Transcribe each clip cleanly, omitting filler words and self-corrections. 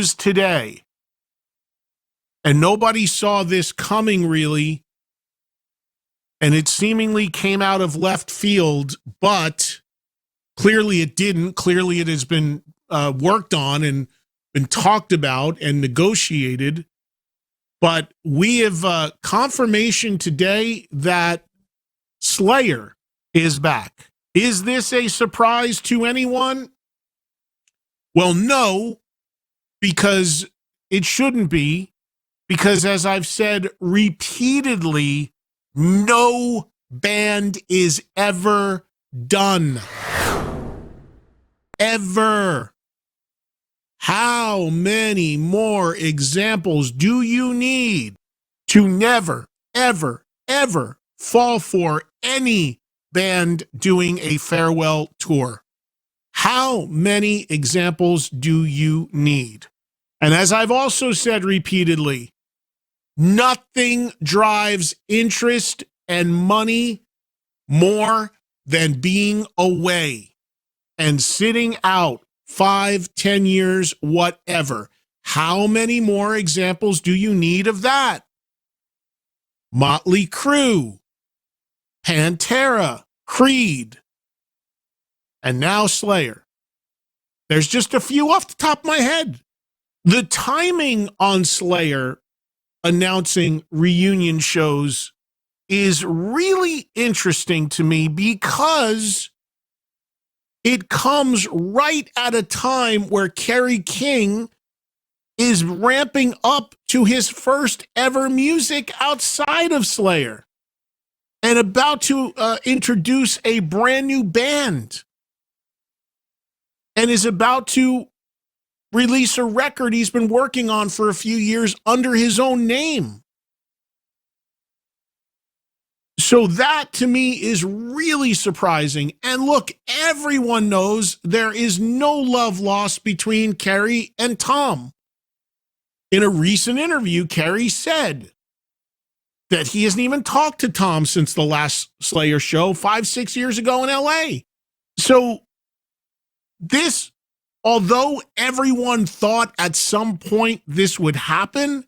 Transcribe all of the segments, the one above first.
is today. And nobody saw this coming, really. And it seemingly came out of left field, but clearly it didn't. Clearly it has been worked on and been talked about and negotiated. But we have confirmation today that Slayer is back. Is this a surprise to anyone? Well, no, because it shouldn't be. Because as I've said repeatedly, no band is ever done. Ever. How many more examples do you need to never, ever, ever fall for any band doing a farewell tour? How many examples do you need? And as I've also said repeatedly, nothing drives interest and money more than being away and sitting out 5, 10 years, whatever. How many more examples do you need of that? Motley Crue, Pantera, Creed, and now Slayer. There's just a few off the top of my head. The timing on Slayer announcing reunion shows is really interesting to me because it comes right at a time where Kerry King is ramping up to his first ever music outside of Slayer and about to introduce a brand new band and is about to release a record he's been working on for a few years under his own name. So that to me is really surprising. And look, everyone knows there is no love lost between Kerry and Tom. In a recent interview, Kerry said that he hasn't even talked to Tom since the last Slayer show 5, 6 years ago in LA. So this, although everyone thought at some point this would happen,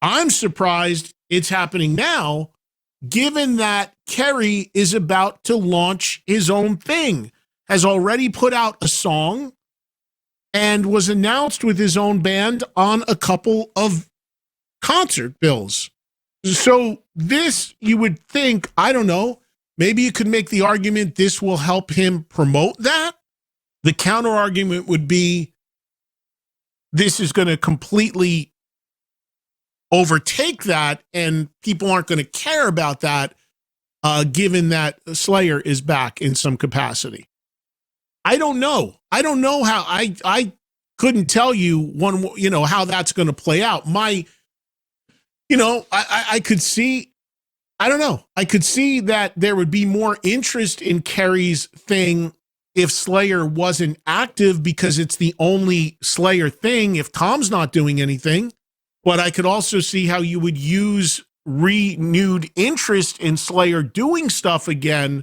I'm surprised it's happening now, given that Kerry is about to launch his own thing, has already put out a song, and was announced with his own band on a couple of concert bills. So this, you would think, I don't know, maybe you could make the argument this will help him promote that. The counter argument would be this is going to completely overtake that and people aren't going to care about that given that Slayer is back in some capacity. I don't know. I don't know how. I couldn't tell you how that's going to play out. I could see, I don't know. I could see that there would be more interest in Kerry's thing if Slayer wasn't active because it's the only Slayer thing if Tom's not doing anything. But I could also see how you would use renewed interest in Slayer doing stuff again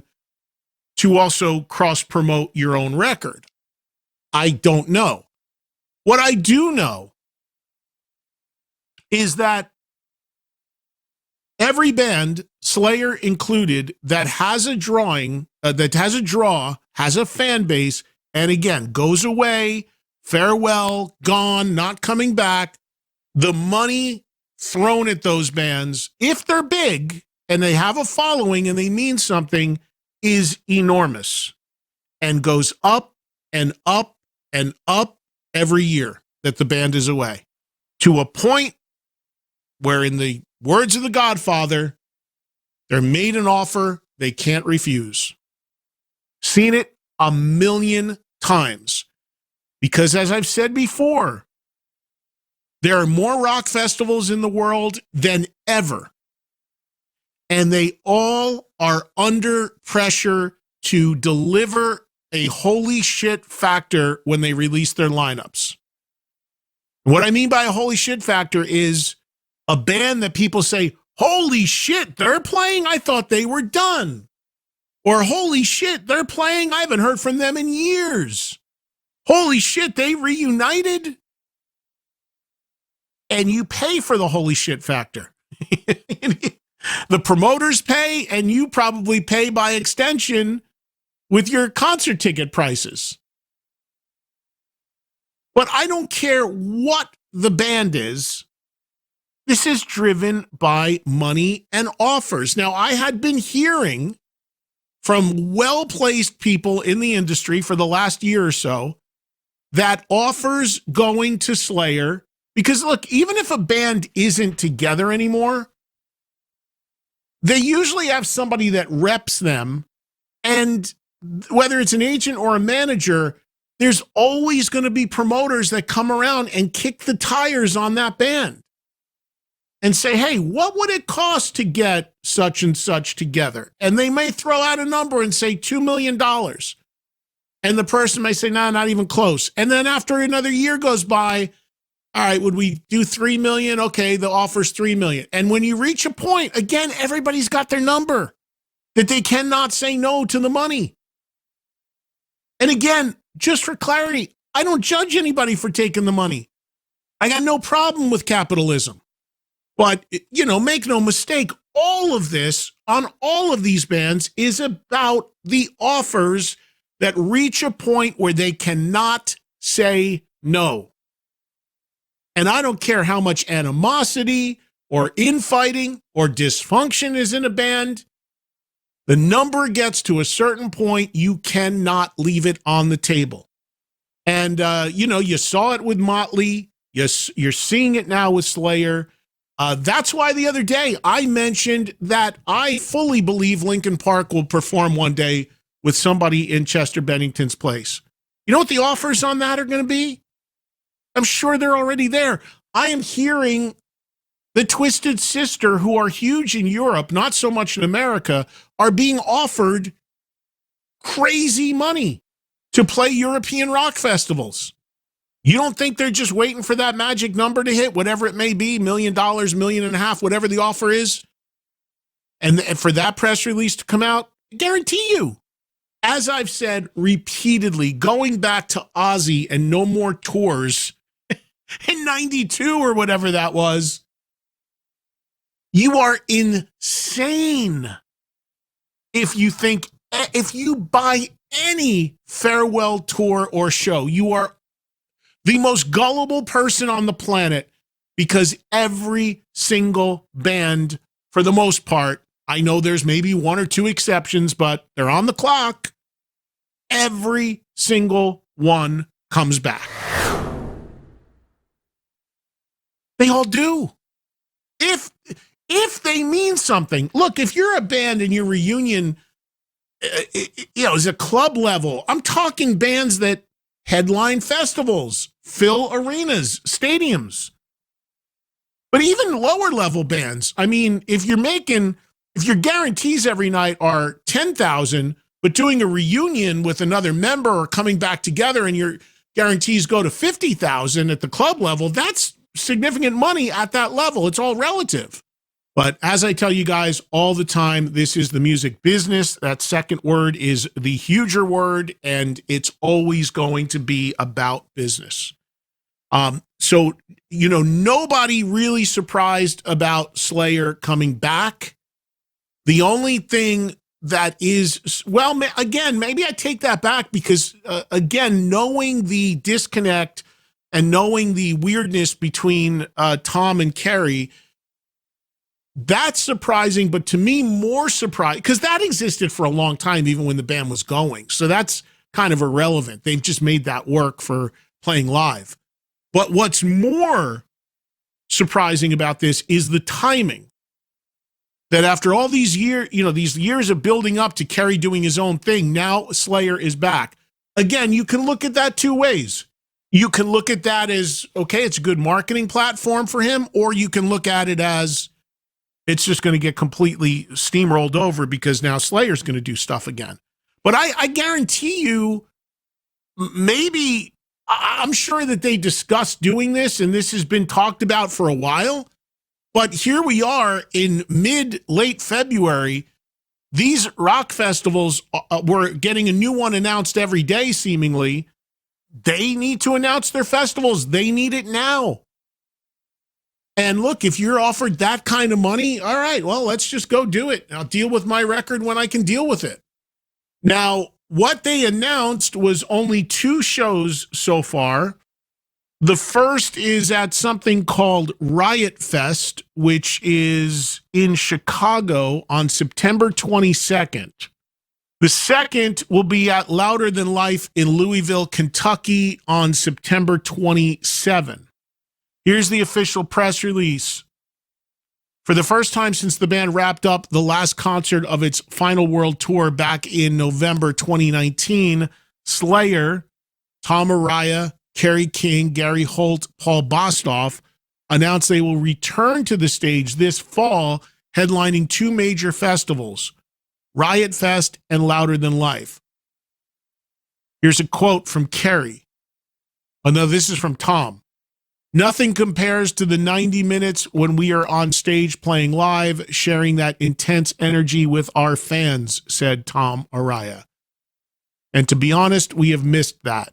to also cross-promote your own record. I don't know. What I do know is that every band, Slayer included, that has a has a fan base, and again, goes away, farewell, gone, not coming back, the money thrown at those bands, if they're big and they have a following and they mean something, is enormous and goes up and up and up every year that the band is away, to a point where, in the words of The Godfather, they're made an offer they can't refuse. Seen it a million times. Because as I've said before, there are more rock festivals in the world than ever. And they all are under pressure to deliver a holy shit factor when they release their lineups. What I mean by a holy shit factor is a band that people say, holy shit, they're playing? I thought they were done. Or holy shit, they're playing? I haven't heard from them in years. Holy shit, they reunited? and you pay for the holy shit factor. The promoters pay, and you probably pay by extension with your concert ticket prices. But I don't care what the band is. This is driven by money and offers. Now, I had been hearing from well-placed people in the industry for the last year or so that offers going to Slayer, because look, even if a band isn't together anymore, they usually have somebody that reps them, and whether it's an agent or a manager, there's always going to be promoters that come around and kick the tires on that band and say, hey, what would it cost to get such and such together? And they may throw out a number and say $2 million. And the person may say, no, not even close. And then after another year goes by, all right, would we do $3 million? Okay, the offer's $3 million. And when you reach a point, again, everybody's got their number that they cannot say no to the money. And again, just for clarity, I don't judge anybody for taking the money. I got no problem with capitalism. But, make no mistake, all of this on all of these bands is about the offers that reach a point where they cannot say no. And I don't care how much animosity or infighting or dysfunction is in a band. The number gets to a certain point, you cannot leave it on the table. And, you saw it with Motley. You're seeing it now with Slayer. That's why the other day I mentioned that I fully believe Linkin Park will perform one day with somebody in Chester Bennington's place. You know what the offers on that are going to be? I'm sure they're already there. I am hearing the Twisted Sister, who are huge in Europe, not so much in America, are being offered crazy money to play European rock festivals. You don't think they're just waiting for that magic number to hit, whatever it may be, $1 million, $1.5 million, whatever the offer is, and for that press release to come out? I guarantee you, as I've said repeatedly, going back to Ozzy and No More Tours in 92 or whatever that was, you are insane if you buy any farewell tour or show. You are the most gullible person on the planet, because every single band, for the most part, I know there's maybe one or two exceptions, but they're on the clock. Every single one comes back. They all do. If they mean something. Look, if you're a band and your reunion, is a club level, I'm talking bands that headline festivals, fill arenas, stadiums. But even lower level bands, I mean, if your guarantees every night are 10,000, but doing a reunion with another member or coming back together and your guarantees go to 50,000 at the club level, that's significant money at that level. It's all relative. But as I tell you guys all the time, this is the music business. That second word is the huger word, and it's always going to be about business. So, nobody really surprised about Slayer coming back. The only thing that is, well, again, maybe I take that back because, again, knowing the disconnect and knowing the weirdness between Tom and Kerry, that's surprising, but to me, more surprising, because that existed for a long time, even when the band was going. So that's kind of irrelevant. They've just made that work for playing live. But what's more surprising about this is the timing. That after all these years, these years of building up to Kerry doing his own thing, now Slayer is back. Again, you can look at that two ways. You can look at that as, okay, it's a good marketing platform for him, or you can look at it as, it's just going to get completely steamrolled over because now Slayer's going to do stuff again. But I guarantee you, maybe, I'm sure that they discussed doing this, and this has been talked about for a while. But here we are in late February. These rock festivals were getting a new one announced every day, seemingly. They need to announce their festivals. They need it now. And look, if you're offered that kind of money, all right, well, let's just go do it. I'll deal with my record when I can deal with it. Now, what they announced was only 2 shows so far. The first is at something called Riot Fest, which is in Chicago on September 22nd. The second will be at Louder Than Life in Louisville, Kentucky on September 27. Here's the official press release. For the first time since the band wrapped up the last concert of its final world tour back in November 2019, Slayer, Tom Araya, Kerry King, Gary Holt, Paul Bostaph announced they will return to the stage this fall, headlining 2 major festivals, Riot Fest and Louder Than Life. Here's a quote from Kerry. Oh, no, this is from Tom. Nothing compares to the 90 minutes when we are on stage playing live, sharing that intense energy with our fans, said Tom Araya. And to be honest, we have missed that.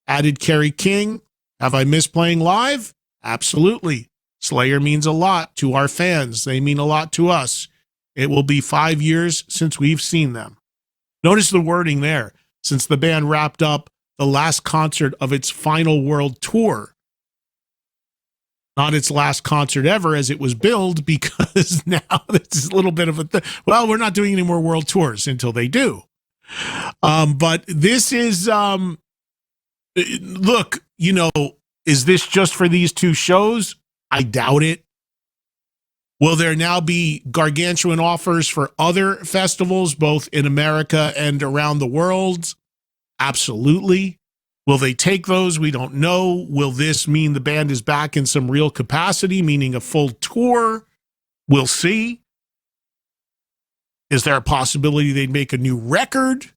Added Kerry King, have I missed playing live? Absolutely. Slayer means a lot to our fans. They mean a lot to us. It will be 5 years since we've seen them. Notice the wording there, since the band wrapped up the last concert of its final world tour. Not its last concert ever as it was billed, because now it's a little bit of a well, we're not doing any more world tours until they do. But this is, look, is this just for these 2 shows? I doubt it. Will there now be gargantuan offers for other festivals, both in America and around the world? Absolutely. Will they take those? We don't know. Will this mean the band is back in some real capacity, meaning a full tour? We'll see. Is there a possibility they'd make a new record?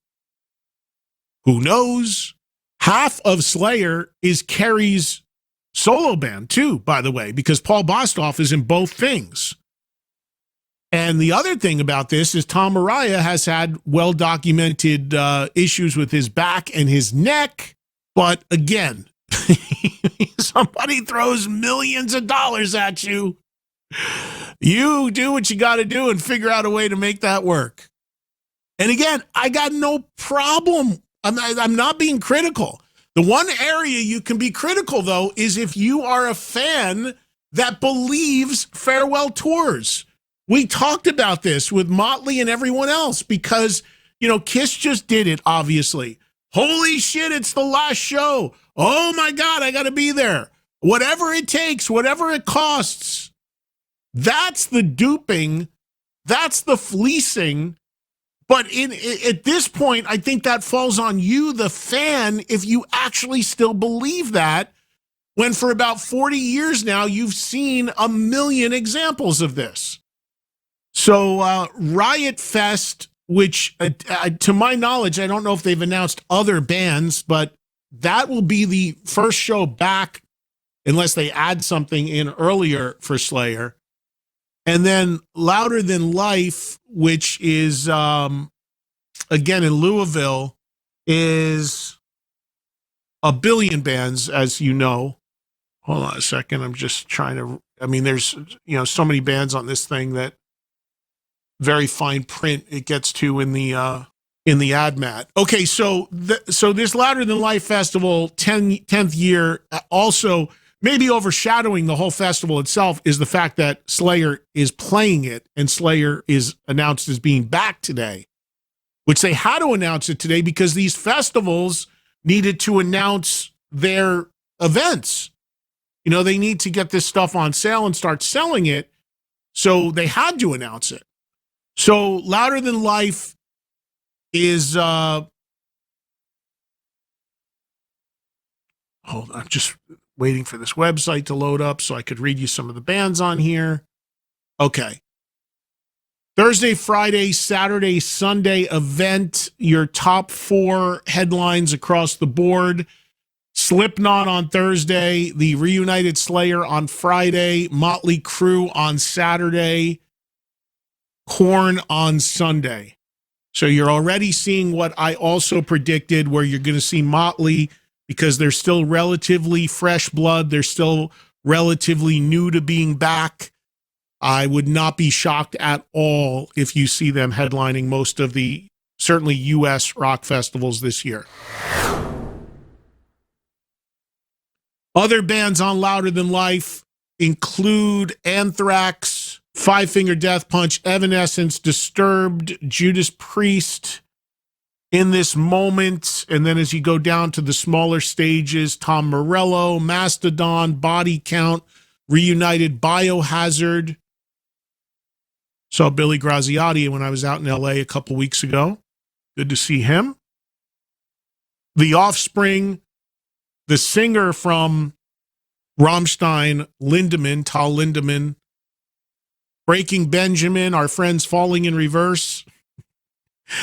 Who knows? Half of Slayer is Kerry's solo band, too, by the way, because Paul Bostaph is in both things. And the other thing about this is Tom Araya has had well-documented issues with his back and his neck. But again, somebody throws millions of dollars at you. You do what you got to do and figure out a way to make that work. And again, I got no problem. I'm not being critical. The one area you can be critical, though, is if you are a fan that believes farewell tours. We talked about this with Motley and everyone else because, Kiss just did it, obviously. Holy shit, it's the last show. Oh, my God, I got to be there. Whatever it takes, whatever it costs. That's the duping. That's the fleecing. But at this point, I think that falls on you, the fan, if you actually still believe that, when for about 40 years now, you've seen a million examples of this. So Riot Fest, which to my knowledge, I don't know if they've announced other bands, but that will be the first show back unless they add something in earlier for Slayer. And then Louder Than Life, which is, again, in Louisville, is a billion bands, as you know. Hold on a second. I'm just trying to, there's, so many bands on this thing that very fine print it gets to in the ad mat. Okay, so this Louder Than Life festival, 10th year, also maybe overshadowing the whole festival itself is the fact that Slayer is playing it, and Slayer is announced as being back today, which they had to announce it today because these festivals needed to announce their events. They need to get this stuff on sale and start selling it, so they had to announce it. So Louder Than Life is, hold on, I'm just waiting for this website to load up so I could read you some of the bands on here. Okay. Thursday, Friday, Saturday, Sunday event, your top 4 headlines across the board. Slipknot on Thursday, the Reunited Slayer on Friday, Motley Crue on Saturday, Korn on Sunday. So you're already seeing what I also predicted, where you're going to see Motley because they're still relatively fresh blood. They're still relatively new to being back. I would not be shocked at all if you see them headlining most of the, certainly, U.S. rock festivals this year. Other bands on Louder Than Life include Anthrax, Five Finger Death Punch, Evanescence, Disturbed, Judas Priest in this moment. And then as you go down to the smaller stages, Tom Morello, Mastodon, Body Count, Reunited, Biohazard. Saw Billy Graziati when I was out in L.A. a couple weeks ago. Good to see him. The Offspring, the singer from Rammstein, Lindemann, Tal Lindemann, Breaking Benjamin, Our Friends Falling in Reverse,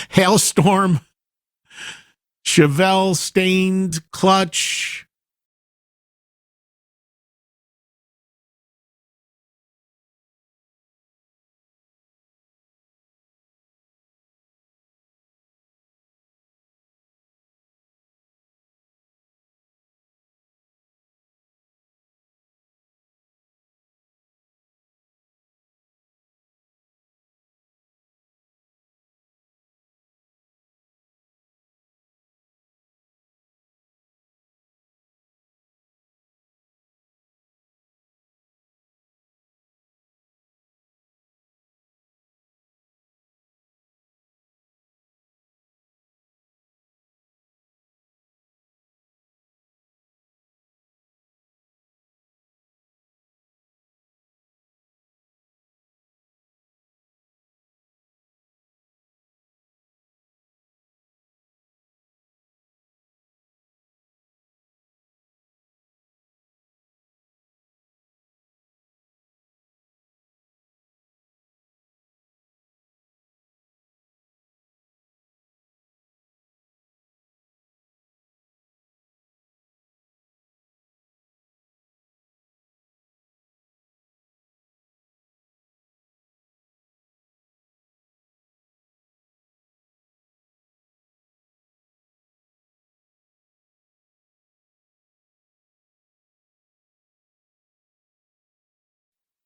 Hailstorm, Chevelle, Stained, Clutch.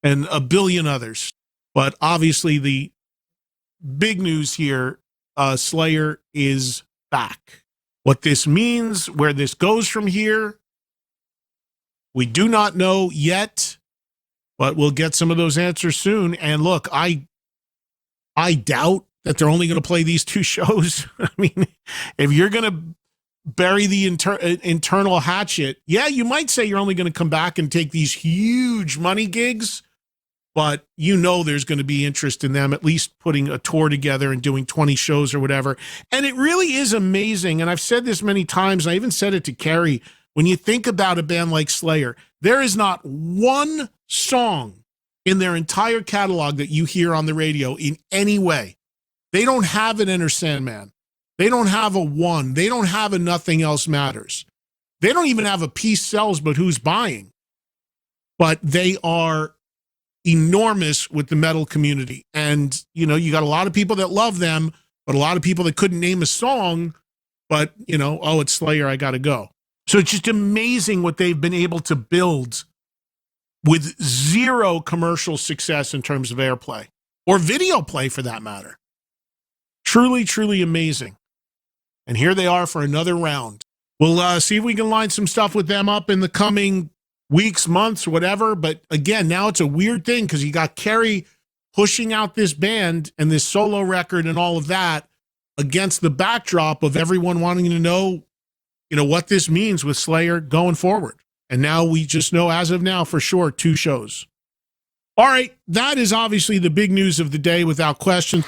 And a billion others. But obviously the big news here, Slayer is back. What this means, where this goes from here, we do not know yet, but we'll get some of those answers soon. And look, I doubt that they're only going to play these two shows. I mean, if you're going to bury the internal hatchet, yeah, you might say you're only going to come back and take these huge money gigs, but you know there's going to be interest in them at least putting a tour together and doing 20 shows or whatever. And it really is amazing, and I've said this many times, and I even said it to Carrie, when you think about a band like Slayer, there is not one song in their entire catalog that you hear on the radio in any way. They don't have an Enter Sandman. They don't have a One. They don't have a Nothing Else Matters. They don't even have a Peace Sells But Who's Buying. But they are enormous with the metal community. And, you know, you got a lot of people that love them, but a lot of people that couldn't name a song, but, you know, oh, it's Slayer, I got to go. So it's just amazing what they've been able to build with zero commercial success in terms of airplay or video play for that matter. Truly, truly amazing. And here they are for another round. We'll see if we can line some stuff with them up in the coming weeks, months, whatever. But again, now it's a weird thing because you got Carrie pushing out this band and this solo record and all of that against the backdrop of everyone wanting to know, you know, what this means with Slayer going forward. And now we just know as of now for sure 2 shows. All right, that is obviously the big news of the day without question.